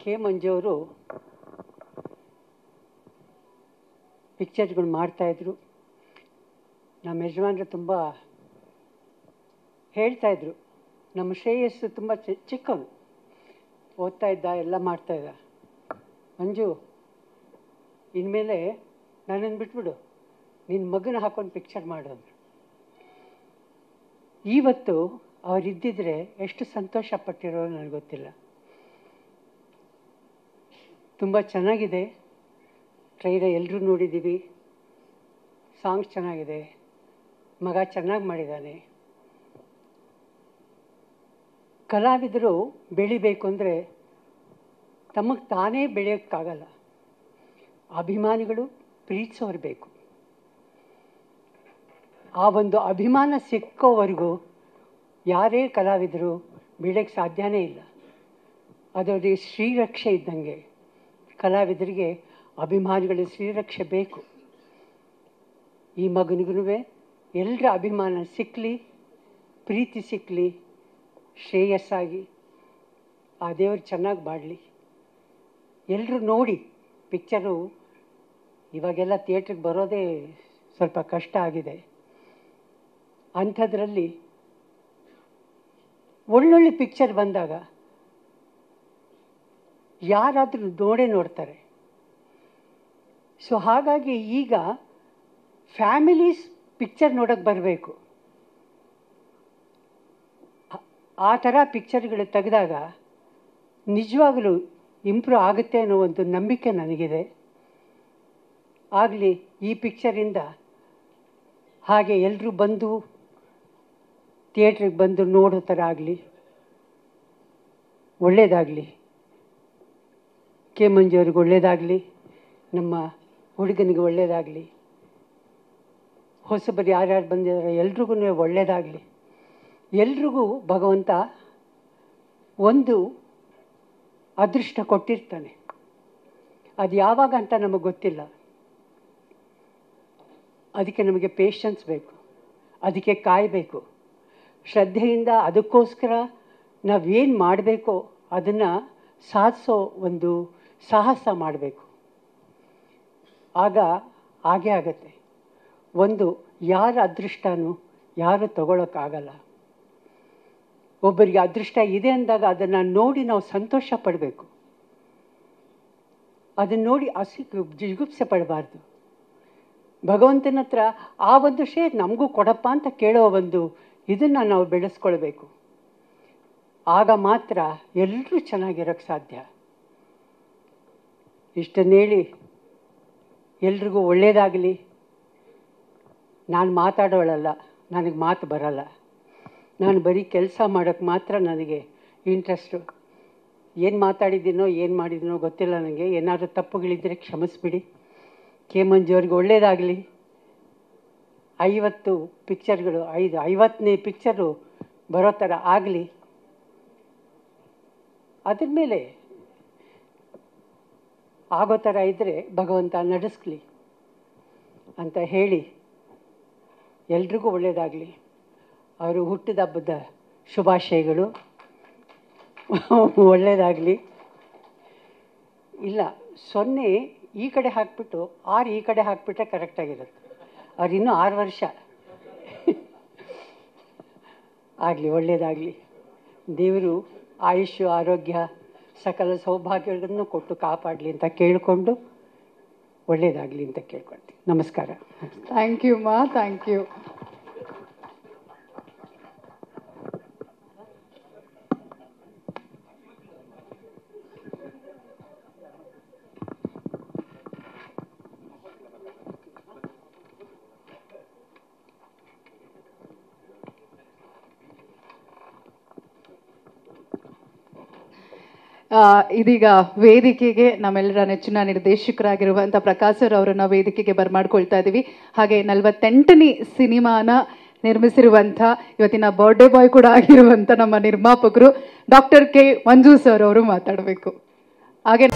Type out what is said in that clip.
K ಮಂಜು ಅವರು ಪಿಕ್ಚರ್ಗಳು ಮಾಡ್ತಾಯಿದ್ರು. ನಮ್ಮ ಯಜಮಾನರು ತುಂಬ ಹೇಳ್ತಾಯಿದ್ರು, ನಮ್ಮ ಶ್ರೇಯಸ್ಸು ತುಂಬ ಚಿಕ್ಕವನು, ಓದ್ತಾ ಇದ್ದ, ಎಲ್ಲ ಮಾಡ್ತಾಯಿದ್ದ. ಮಂಜು, ಇನ್ಮೇಲೆ ನನ್ನನ್ನು ಬಿಟ್ಬಿಡು, ನಿನ್ನ ಮಗನ ಹಾಕೊಂಡು ಪಿಕ್ಚರ್ ಮಾಡೋದು. ಇವತ್ತು ಅವರಿದ್ದಿದ್ರೆ ಎಷ್ಟು ಸಂತೋಷ ಪಟ್ಟಿರೋ ನನಗೆ ಗೊತ್ತಿಲ್ಲ. ತುಂಬ ಚೆನ್ನಾಗಿದೆ. ಟ್ರೈಲರ್ ಎಲ್ಲರೂ ನೋಡಿದ್ದೀವಿ. ಸಾಂಗ್ಸ್ ಚೆನ್ನಾಗಿದೆ. ಮಗ ಚೆನ್ನಾಗಿ ಮಾಡಿದ್ದಾನೆ. ಕಲಾವಿದರು ಬೆಳಿಬೇಕು ಅಂದರೆ ತಮಗೆ ತಾನೇ ಬೆಳೆಯೋಕ್ಕಾಗಲ್ಲ. ಅಭಿಮಾನಿಗಳು ಪ್ರೀತಿಸೋರು ಬೇಕು. ಆ ಒಂದು ಅಭಿಮಾನ ಸಿಕ್ಕೋವರೆಗೂ ಯಾರೇ ಕಲಾವಿದರು ಬೆಳೆಯೋಕ್ಕೆ ಸಾಧ್ಯನೇ ಇಲ್ಲ. ಅದರಲ್ಲಿ ಶ್ರೀರಕ್ಷೆ ಇದ್ದಂಗೆ ಕಲಾವಿದರಿಗೆ ಅಭಿಮಾನಿಗಳ ಶ್ರೀರಕ್ಷೆ ಬೇಕು. ಈ ಮಗನಿಗೂ ಎಲ್ಲರ ಅಭಿಮಾನ ಸಿಕ್ಕಲಿ, ಪ್ರೀತಿ ಸಿಕ್ಕಲಿ, ಶ್ರೇಯಸ್ಸಾಗಿ ಆ ದೇವರು ಚೆನ್ನಾಗಿ ಬಾಡಲಿ. ಎಲ್ಲರೂ ನೋಡಿ ಪಿಕ್ಚರು. ಇವಾಗೆಲ್ಲ ಥಿಯೇಟ್ರಿಗೆ ಬರೋದೇ ಸ್ವಲ್ಪ ಕಷ್ಟ ಆಗಿದೆ. ಅಂಥದ್ರಲ್ಲಿ ಒಳ್ಳೊಳ್ಳೆ ಪಿಕ್ಚರ್ ಬಂದಾಗ ಯಾರಾದರೂ ನೋಡ್ತಾರೆ. ಸೊ ಹಾಗಾಗಿ ಈಗ ಫ್ಯಾಮಿಲೀಸ್ ಪಿಕ್ಚರ್ ನೋಡೋಕ್ಕೆ ಬರಬೇಕು. ಆ ಥರ ಪಿಕ್ಚರ್ಗಳು ತೆಗೆದಾಗ ನಿಜವಾಗಲೂ ಇಂಪ್ರೂವ್ ಆಗುತ್ತೆ ಅನ್ನೋ ಒಂದು ನಂಬಿಕೆ ನನಗಿದೆ. ಆಗಲಿ ಈ ಪಿಕ್ಚರಿಂದ ಹಾಗೆ ಎಲ್ಲರೂ ಬಂದು ಥಿಯೇಟ್ರಿಗೆ ಬಂದು ನೋಡೋ ಥರ ಆಗಲಿ, ಒಳ್ಳೆಯದಾಗಲಿ. ಕೆ ಮಂಜು ಅವ್ರಿಗೆ ಒಳ್ಳೆಯದಾಗಲಿ, ನಮ್ಮ ಹುಡುಗನಿಗೆ ಒಳ್ಳೆಯದಾಗಲಿ, ಹೊಸಬರು ಯಾರ್ಯಾರು ಬಂದಿದ್ದಾರೆ ಎಲ್ರಿಗೂ ಒಳ್ಳೆಯದಾಗಲಿ. ಎಲ್ರಿಗೂ ಭಗವಂತ ಒಂದು ಅದೃಷ್ಟ ಕೊಟ್ಟಿರ್ತಾನೆ. ಅದು ಯಾವಾಗ ಅಂತ ನಮಗೆ ಗೊತ್ತಿಲ್ಲ. ಅದಕ್ಕೆ ನಮಗೆ ಪೇಷನ್ಸ್ ಬೇಕು, ಅದಕ್ಕೆ ಕಾಯಬೇಕು, ಶ್ರದ್ಧೆಯಿಂದ ಅದಕ್ಕೋಸ್ಕರ ನಾವೇನು ಮಾಡಬೇಕೋ ಅದನ್ನು ಸಾಧಿಸೋ ಒಂದು ಸಾಹಸ ಮಾಡಬೇಕು. ಆಗ ಹಾಗೇ ಆಗತ್ತೆ. ಒಂದು ಯಾರ ಅದೃಷ್ಟನೂ ಯಾರು ತಗೊಳ್ಳೋಕ್ಕಾಗಲ್ಲ. ಒಬ್ಬರಿಗೆ ಅದೃಷ್ಟ ಇದೆ ಅಂದಾಗ ಅದನ್ನು ನೋಡಿ ನಾವು ಸಂತೋಷ ಪಡಬೇಕು. ಅದನ್ನು ನೋಡಿ ಜಿಗುಪ್ಸೆ ಪಡಬಾರ್ದು. ಭಗವಂತನ ಹತ್ರ ಆ ಒಂದು ಶೇರ್ ನಮಗೂ ಕೊಡಪ್ಪ ಅಂತ ಕೇಳೋ ಒಂದು ಇದನ್ನು ನಾವು ಬೆಳೆಸ್ಕೊಳ್ಬೇಕು. ಆಗ ಮಾತ್ರ ಎಲ್ಲರೂ ಚೆನ್ನಾಗಿರೋಕ್ಕೆ ಸಾಧ್ಯ. ಇಷ್ಟನ್ನು ಹೇಳಿ ಎಲ್ರಿಗೂ ಒಳ್ಳೆಯದಾಗಲಿ. ನಾನು ಮಾತಾಡೋಳಲ್ಲ, ನನಗೆ ಮಾತು ಬರಲ್ಲ. ನಾನು ಬರೀ ಕೆಲಸ ಮಾಡೋಕ್ಕೆ ಮಾತ್ರ ನನಗೆ ಇಂಟ್ರೆಸ್ಟು. ಏನು ಮಾತಾಡಿದ್ದೀನೋ ಏನು ಮಾಡಿದ್ದೀನೋ ಗೊತ್ತಿಲ್ಲ ನನಗೆ. ಏನಾದರೂ ತಪ್ಪುಗಳಿದ್ದರೆ ಕ್ಷಮಿಸ್ಬಿಡಿ. ಕೆ ಮಂಜು ಅವ್ರಿಗೆ ಒಳ್ಳೆಯದಾಗಲಿ. 50 ಪಿಕ್ಚರ್ಗಳು 50ನೇ ಪಿಕ್ಚರು ಬರೋ ಥರ ಆಗಲಿ. ಅದ್ರ ಮೇಲೆ ಆಗೋ ಥರ ಇದ್ದರೆ ಭಗವಂತ ನಡೆಸ್ಲಿ ಅಂತ ಹೇಳಿ ಎಲ್ರಿಗೂ ಒಳ್ಳೆಯದಾಗಲಿ. ಅವರು ಹುಟ್ಟಿದ ಹಬ್ಬದ ಶುಭಾಶಯಗಳು. ಒಳ್ಳೆಯದಾಗಲಿ. ಇಲ್ಲ 0 ಈ ಕಡೆ ಹಾಕಿಬಿಟ್ಟು 6 ಈ ಕಡೆ ಹಾಕಿಬಿಟ್ರೆ ಕರೆಕ್ಟಾಗಿರುತ್ತೆ. ಅವ್ರು ಇನ್ನೂ 6 ವರ್ಷ ಆಗಲಿ. ಒಳ್ಳೆಯದಾಗಲಿ. ದೇವರು ಆಯುಷ್ಯ, ಆರೋಗ್ಯ, ಸಕಲ ಸೌಭಾಗ್ಯಗಳನ್ನು ಕೊಟ್ಟು ಕಾಪಾಡಲಿ ಅಂತ ಕೇಳಿಕೊಂಡು ಒಳ್ಳೆಯದಾಗಲಿ ಅಂತ ಕೇಳ್ಕೊಳ್ತೀನಿ. ನಮಸ್ಕಾರ. ಥ್ಯಾಂಕ್ ಯು ಮಾ, ಥ್ಯಾಂಕ್ ಯು. ಇದೀಗ ವೇದಿಕೆಗೆ ನಮ್ಮೆಲ್ಲರ ನೆಚ್ಚಿನ ನಿರ್ದೇಶಕರಾಗಿರುವಂಥ ಪ್ರಕಾಶ್ ಸರ್ ಅವರನ್ನ ವೇದಿಕೆಗೆ ಬರ್ಮಾಡ್ಕೊಳ್ತಾ ಇದ್ದೀವಿ. ಹಾಗೆ 48ನೇ ಸಿನಿಮಾನ ನಿರ್ಮಿಸಿರುವಂಥ ಇವತ್ತಿನ ಬರ್ಡೇ ಬಾಯ್ ಕೂಡ ಆಗಿರುವಂಥ ನಮ್ಮ ನಿರ್ಮಾಪಕರು ಡಾಕ್ಟರ್ ಕೆ ಮಂಜು ಸರ್ ಅವರು ಮಾತಾಡಬೇಕು. ಹಾಗೆ